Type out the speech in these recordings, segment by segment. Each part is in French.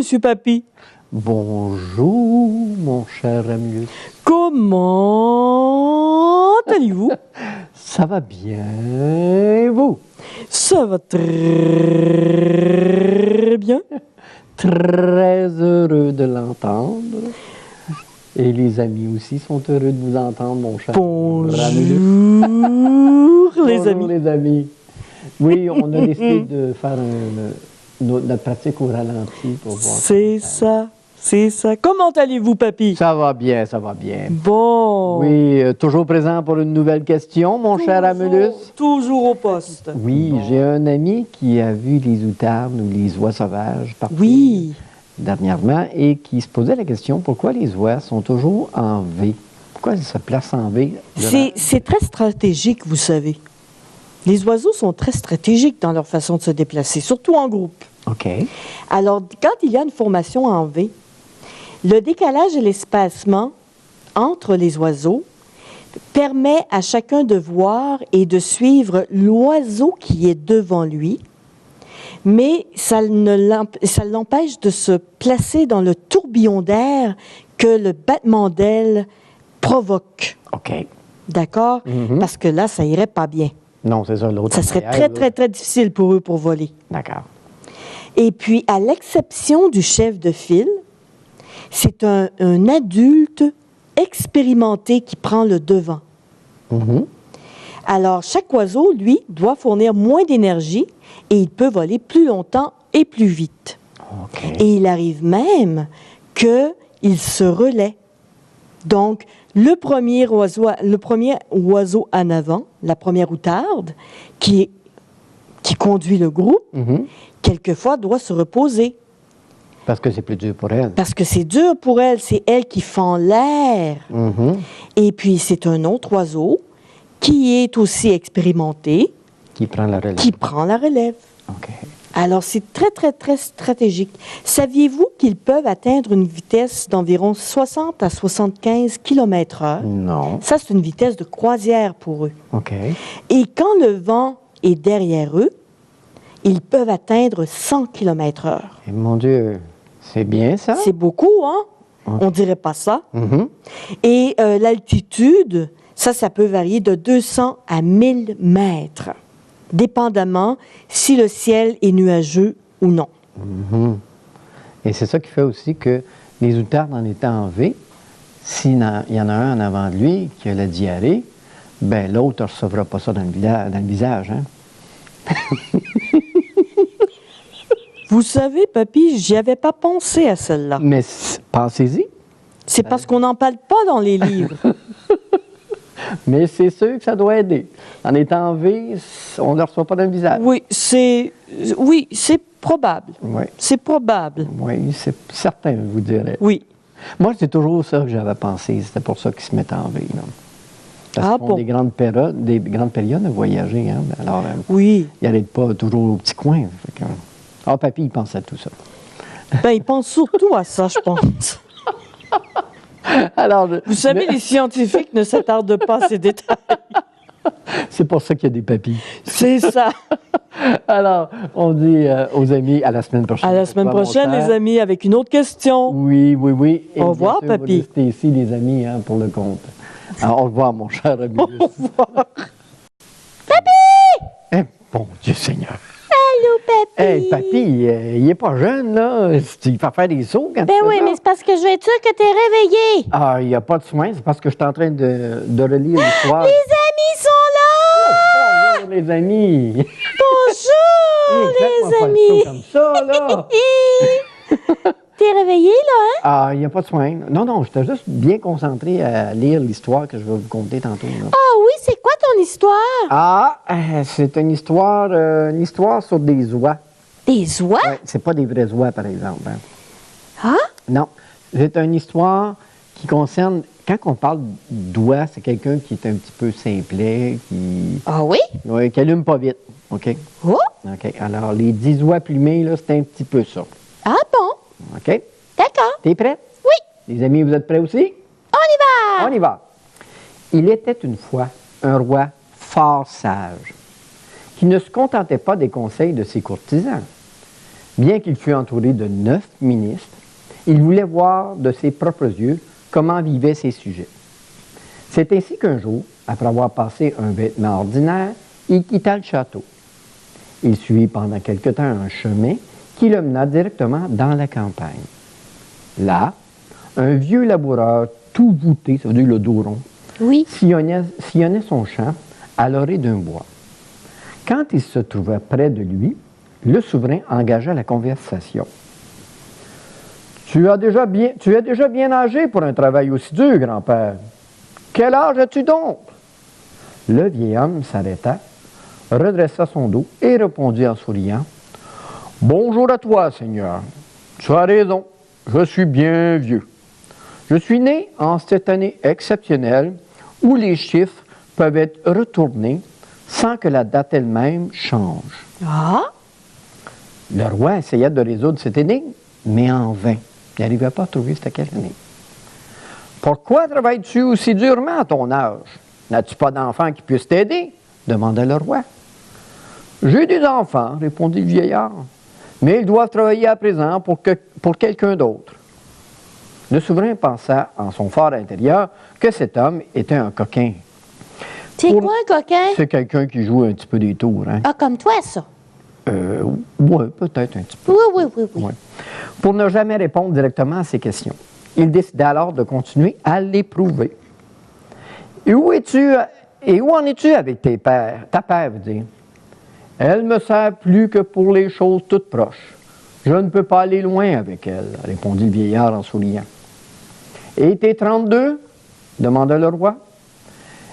Monsieur Papy. Bonjour, mon cher Amulus. Comment allez-vous? Ça va bien, et vous? Ça va très bien. Très heureux de l'entendre. Et les amis aussi sont heureux de vous entendre, mon cher Bonjour, Amulus. les Bonjour, amis. les amis. Oui, on a décidé de faire notre pratique au ralenti pour voir. C'est ça, c'est ça. Comment allez-vous, Papy? Ça va bien, ça va bien. Bon. Oui, toujours présent pour une nouvelle question, mon cher Amulus. Toujours au poste. Oui, Bon. j'ai un ami qui a vu les outardes ou les oies sauvages partir Oui. dernièrement et qui se posait la question pourquoi les oies sont toujours en V? Pourquoi elles se placent en V? C'est très stratégique, vous savez. Les oiseaux sont très stratégiques dans leur façon de se déplacer, surtout en groupe. OK. Alors, quand il y a une formation en V, le décalage et l'espacement entre les oiseaux permet à chacun de voir et de suivre l'oiseau qui est devant lui, mais ça l'empêche de se placer dans le tourbillon d'air que le battement d'ailes provoque. OK. D'accord? Parce que là, ça irait pas bien. Non, c'est ça, l'autre. Ça serait très, très, très difficile pour eux pour voler. D'accord. Et puis, à l'exception du chef de file, c'est un adulte expérimenté qui prend le devant. Alors, chaque oiseau, lui, doit fournir moins d'énergie et il peut voler plus longtemps et plus vite. OK. Et il arrive même qu'il se relaie. Donc, le premier oiseau en avant, la première outarde, qui conduit le groupe, quelquefois doit se reposer. Parce que c'est plus dur pour elle. Parce que c'est dur pour elle, c'est elle qui fend l'air. Et puis, c'est un autre oiseau qui est aussi expérimenté, Qui prend la relève. qui prend la relève. OK. Alors, c'est très, très, très stratégique. Saviez-vous qu'ils peuvent atteindre une vitesse d'environ 60 à 75 km/h? Non. Ça, c'est une vitesse de croisière pour eux. OK. Et quand le vent est derrière eux, ils peuvent atteindre 100 km/h. Et mon Dieu, c'est bien ça? C'est beaucoup, hein? On dirait pas ça. Mhm. Et l'altitude, ça peut varier de 200 à 1000 mètres, dépendamment si le ciel est nuageux ou non. Et c'est ça qui fait aussi que les outardes, en étant en V, s'il y en a un en avant de lui qui a la diarrhée, ben l'autre ne recevra pas ça dans le visage. Hein? Vous savez, Papy, j'y avais pas pensé à celle-là. Mais pensez-y. C'est parce qu'on n'en parle pas dans les livres. Mais c'est sûr que ça doit aider. En étant en V, on ne le reçoit pas dans le visage. Oui, c'est probable. Oui. C'est probable. Oui, c'est certain, je vous dirais. Oui. Moi, c'est toujours ça que j'avais pensé. C'était pour ça qu'ils se mettent en V. Là. Parce qu'ils font bon. des grandes périodes à voyager. Hein? Alors, Oui. ils n'arrêtent pas toujours au petit coin. Fait que, papy, il pense à tout ça. Ben, ils pensent surtout à ça, je pense. Alors, Vous savez, les scientifiques ne s'attardent pas à ces détails. c'est pour ça qu'il y a des papilles. C'est ça. Alors, on dit aux amis à la semaine prochaine. À la semaine prochaine, les amis, avec une autre question. Oui, oui, oui. Et Au revoir, bien sûr, papy. Vous restez ici, les amis, hein, pour le compte. Alors, au revoir, mon cher ami. Au revoir. Eh, bon Dieu Seigneur. Allô, papy? Hey, papy, il est pas jeune, là. Il fait faire des sauts quand Ben tu fais oui, ça. mais c'est parce que je veux être sûre que t'es réveillé. Ah, il n'y a pas de soin, c'est parce que je suis en train de relire l'histoire. Les amis sont là! Bonjour, les amis! Bonjour, Hey, faites-moi les pas le amis! saut comme ça, là! T'es réveillé, là, hein? Ah, il n'y a pas de soin. Non, non, j'étais juste bien concentré à lire l'histoire que je vais vous conter tantôt. Là. Ah oui, c'est quoi ton histoire? Ah, c'est une histoire sur des oies. Des oies? Ouais, c'est pas des vraies oies, par exemple. Hein. Ah? Non, c'est une histoire qui concerne... Quand on parle d'oie, c'est quelqu'un qui est un petit peu simplet, Ah oui? qui allume pas vite, OK? Oh? OK. Alors, les 10 oies plumées, là, c'est un petit peu ça. Ah bon? OK? D'accord. T'es prêt? Oui. Les amis, vous êtes prêts aussi? On y va! On y va. Il était une fois un roi fort sage, qui ne se contentait pas des conseils de ses courtisans, Bien qu'il fût entouré de 9 ministres, il voulait voir de ses propres yeux comment vivaient ses sujets. C'est ainsi qu'un jour, après avoir passé un vêtement ordinaire, il quitta le château. Il suivit pendant quelque temps un chemin qui le mena directement dans la campagne. Là, un vieux laboureur tout voûté, ça veut dire le dos rond, Oui. sillonnait son champ à l'orée d'un bois. Quand il se trouvait près de lui, le souverain engagea la conversation. « Tu es déjà bien âgé pour un travail aussi dur, grand-père. Quel âge as-tu donc? » Le vieil homme s'arrêta, redressa son dos et répondit en souriant. « Bonjour à toi, Seigneur. Tu as raison, je suis bien vieux. Je suis né en cette année exceptionnelle où les chiffres peuvent être retournés sans que la date elle-même change. » Ah, Le roi essaya de résoudre cette énigme, mais en vain. Il n'arrivait pas à trouver c'était quelle année. « Pourquoi travailles-tu aussi durement à ton âge? N'as-tu pas d'enfants qui puissent t'aider? » demanda le roi. « J'ai des enfants, répondit le vieillard, mais ils doivent travailler à présent pour quelqu'un d'autre. » Le souverain pensa en son fort intérieur que cet homme était un coquin. c'est quoi un coquin? C'est quelqu'un qui joue un petit peu des tours, hein? Ah, comme toi, ça. Oui, peut-être un petit peu. Oui. Ouais. Pour ne jamais répondre directement à ces questions, il décida alors de continuer à l'éprouver. « Et où en es-tu avec tes pères? Ta père, veut dire. Elle me sert plus que pour les choses toutes proches. Je ne peux pas aller loin avec elle, répondit le vieillard en souriant. Et tes 32? Demanda le roi.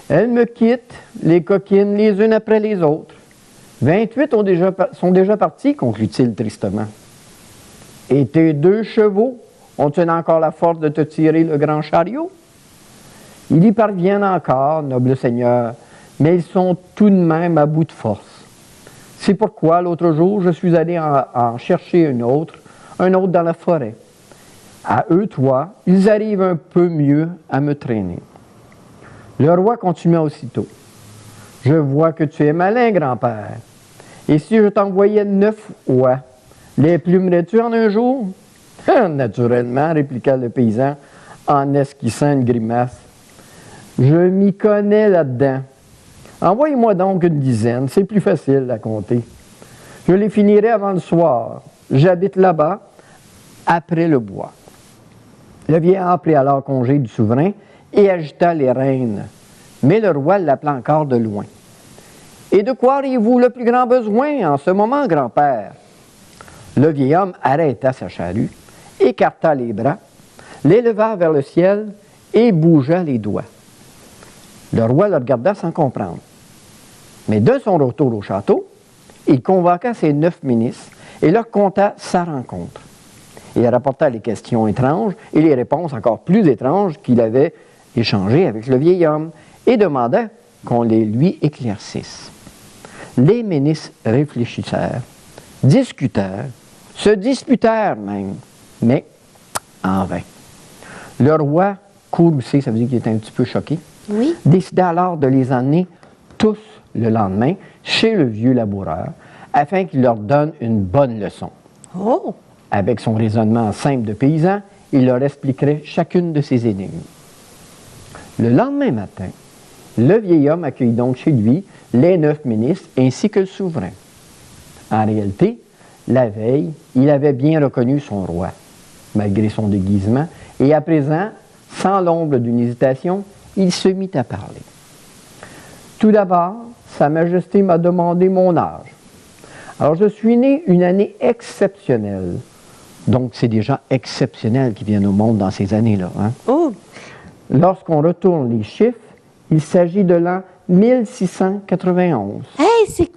Elle me quitte, les coquines, les unes après les autres. 28 sont déjà partis, conclut-il tristement. Et tes 2 chevaux ont-ils encore la force de te tirer le grand chariot? Ils y parviennent encore, noble seigneur, mais ils sont tout de même à bout de force. C'est pourquoi, l'autre jour, je suis allé en chercher un autre dans la forêt. À eux 3, ils arrivent un peu mieux à me traîner. Le roi continua aussitôt. Je vois que tu es malin, grand-père. Et si je t'envoyais 9 oies, les plumerais-tu en un jour? Naturellement, répliqua le paysan en esquissant une grimace. Je m'y connais là-dedans. Envoyez-moi donc une dizaine, c'est plus facile à compter. Je les finirai avant le soir. J'habite là-bas, après le bois. Le vieillard prit alors congé du souverain et agita les rênes. Mais le roi l'appela encore de loin. « Et de quoi auriez-vous le plus grand besoin en ce moment, grand-père? » Le vieil homme arrêta sa charrue, écarta les bras, l'éleva vers le ciel et bougea les doigts. Le roi le regarda sans comprendre. Mais de son retour au château, il convoqua ses 9 ministres et leur conta sa rencontre. Il rapporta les questions étranges et les réponses encore plus étranges qu'il avait échangées avec le vieil homme et demanda qu'on les lui éclaircisse. Les ministres réfléchissèrent, discutèrent, se disputèrent même, mais en vain. Le roi, courroucé, ça veut dire qu'il était un petit peu choqué, Oui. décida alors de les emmener tous le lendemain chez le vieux laboureur afin qu'il leur donne une bonne leçon. Oh. Avec son raisonnement simple de paysan, il leur expliquerait chacune de ses énigmes. Le lendemain matin, le vieil homme accueillit donc chez lui les 9 ministres ainsi que le souverain. En réalité, la veille, il avait bien reconnu son roi, malgré son déguisement, et à présent, sans l'ombre d'une hésitation, il se mit à parler. Tout d'abord, Sa Majesté m'a demandé mon âge. Alors, je suis né une année exceptionnelle. Donc, c'est des gens exceptionnels qui viennent au monde dans ces années-là. Hein? Oh. Lorsqu'on retourne les chiffres, il s'agit de l'an 1691. Hey, c'est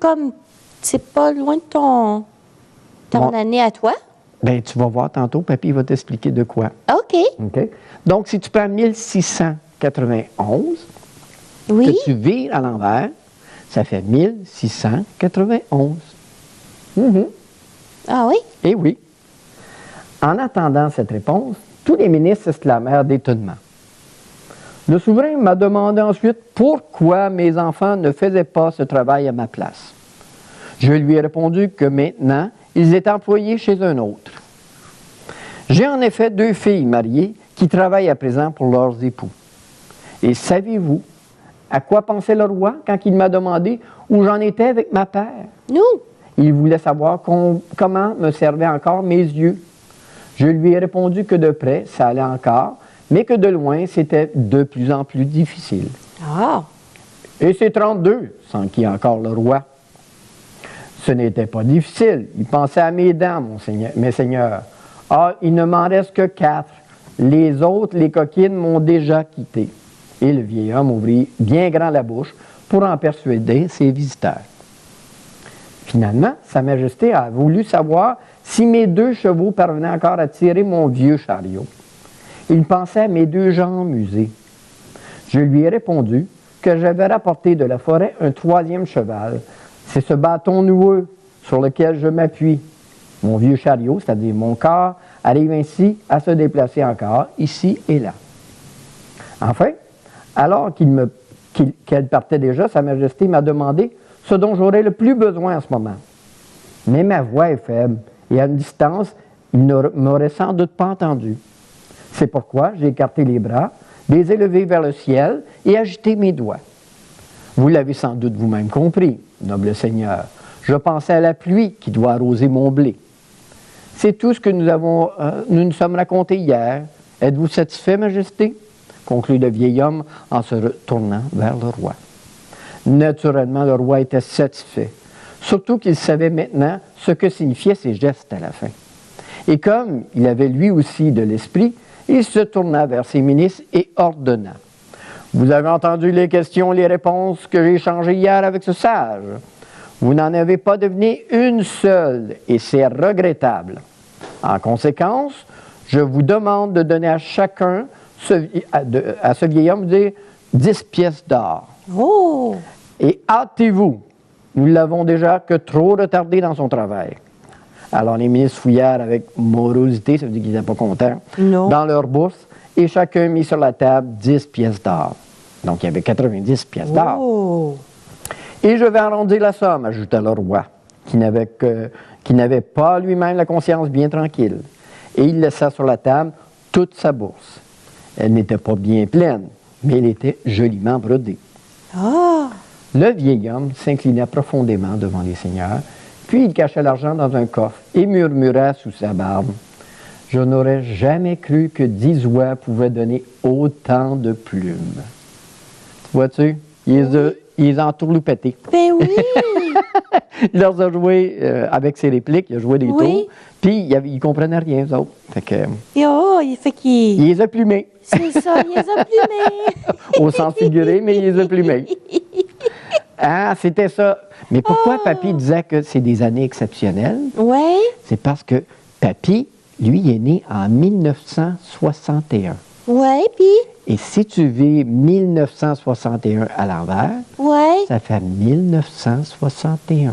pas loin de ton Bon. année à toi? Bien, tu vas voir tantôt, papy va t'expliquer de quoi. OK. OK? Donc, si tu prends 1691, Oui. que tu vires à l'envers, ça fait 1691. Mhm. Ah oui? Eh oui. En attendant cette réponse, tous les ministres s'exclamèrent d'étonnement. Le souverain m'a demandé ensuite pourquoi mes enfants ne faisaient pas ce travail à ma place. Je lui ai répondu que maintenant, ils étaient employés chez un autre. J'ai en effet 2 filles mariées qui travaillent à présent pour leurs époux. Et savez-vous à quoi pensait le roi quand il m'a demandé où j'en étais avec ma père? Nous? Il voulait savoir comment me servaient encore mes yeux. Je lui ai répondu que de près, ça allait encore, mais que de loin, c'était de plus en plus difficile. Ah! Et c'est 32, s'enquit encore le roi. Ce n'était pas difficile. Il pensait à mes dents, mes seigneurs. Ah, il ne m'en reste que 4. Les autres, les coquines, m'ont déjà quitté. Et le vieil homme ouvrit bien grand la bouche pour en persuader ses visiteurs. Finalement, Sa Majesté a voulu savoir si mes 2 chevaux parvenaient encore à tirer mon vieux chariot. Il pensait à mes 2 jambes usées. Je lui ai répondu que j'avais rapporté de la forêt un 3e cheval. C'est ce bâton noueux sur lequel je m'appuie. Mon vieux chariot, c'est-à-dire mon corps, arrive ainsi à se déplacer encore, ici et là. Enfin, alors qu'elle partait déjà, Sa Majesté m'a demandé ce dont j'aurais le plus besoin en ce moment. Mais ma voix est faible et à une distance, il ne m'aurait sans doute pas entendu. C'est pourquoi j'ai écarté les bras, les élevé vers le ciel et agité mes doigts. Vous l'avez sans doute vous-même compris, noble Seigneur. Je pensais à la pluie qui doit arroser mon blé. C'est tout ce que nous sommes racontés hier. Êtes-vous satisfait, Majesté? Conclut le vieil homme en se retournant vers le roi. Naturellement, le roi était satisfait, surtout qu'il savait maintenant ce que signifiaient ces gestes à la fin. Et comme il avait lui aussi de l'esprit, il se tourna vers ses ministres et ordonna. Vous avez entendu les questions et les réponses que j'ai échangées hier avec ce sage. Vous n'en avez pas deviné une seule, et c'est regrettable. En conséquence, je vous demande de donner à chacun, à ce vieil homme, 10 pièces d'or. Oh! Et hâtez-vous, nous l'avons déjà que trop retardé dans son travail. Alors les ministres fouillèrent avec morosité, ça veut dire qu'ils n'étaient pas contents, dans leur bourse, et chacun mit sur la table 10 pièces d'or. Donc il y avait 90 pièces d'or. Oh! Et je vais arrondir la somme, ajouta le roi, qui n'avait pas lui-même la conscience bien tranquille. Et il laissa sur la table toute sa bourse. Elle n'était pas bien pleine, mais elle était joliment brodée. Ah! Le vieil homme s'inclina profondément devant les seigneurs, puis il cacha l'argent dans un coffre et murmura sous sa barbe. « Je n'aurais jamais cru que 10 oies pouvaient donner autant de plumes. » Vois-tu? Il les a entourloupettés. Ben oui! Il leur a joué avec ses répliques, il a joué des tours, puis ils ne comprenaient rien, eux autres. Fait que, Il les a plumés. C'est ça, il les a plumés! Au sens figuré, mais il les a plumés. Ah, c'était ça. Mais pourquoi Papy disait que c'est des années exceptionnelles? Oui. C'est parce que Papy, lui, est né en 1961. Oui, puis? Et si tu vis 1961 à l'envers, ça fait 1961.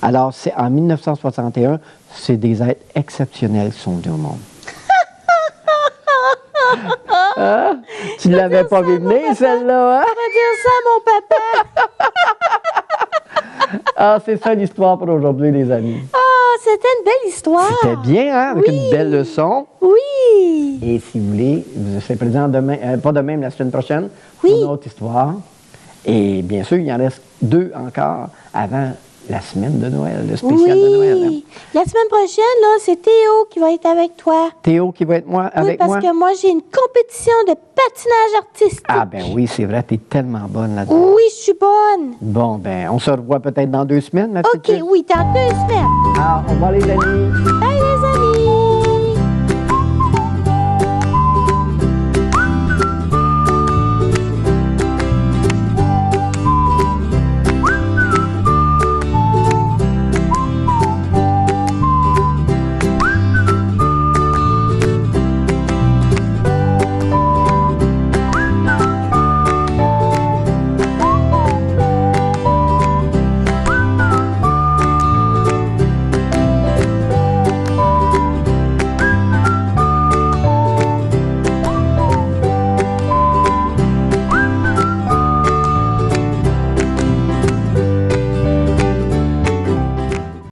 Alors, en 1961, c'est des êtres exceptionnels qui sont venus au monde. Ah, tu ne l'avais pas vu venir, celle-là, hein? On va dire ça à mon papa. Ah, c'est ça l'histoire pour aujourd'hui, les amis. Ah, c'était une belle histoire. C'était bien, hein? Avec une belle leçon. Oui. Et si vous voulez, vous serez présent demain, pas demain, mais la semaine prochaine, pour une autre histoire. Et bien sûr, il en reste 2 encore avant la semaine de Noël, le spécial de Noël. Hein? La semaine prochaine, là, c'est Théo qui va être avec toi. Théo qui va être avec moi? Oui, parce que moi, j'ai une compétition de patinage artistique. Ah ben oui, c'est vrai, tu es tellement bonne là-dedans. Oui, je suis bonne. Bon, ben, on se revoit peut-être dans 2 semaines, ma petite. OK, oui, dans 2 semaines. Alors, au revoir les amis. Bye!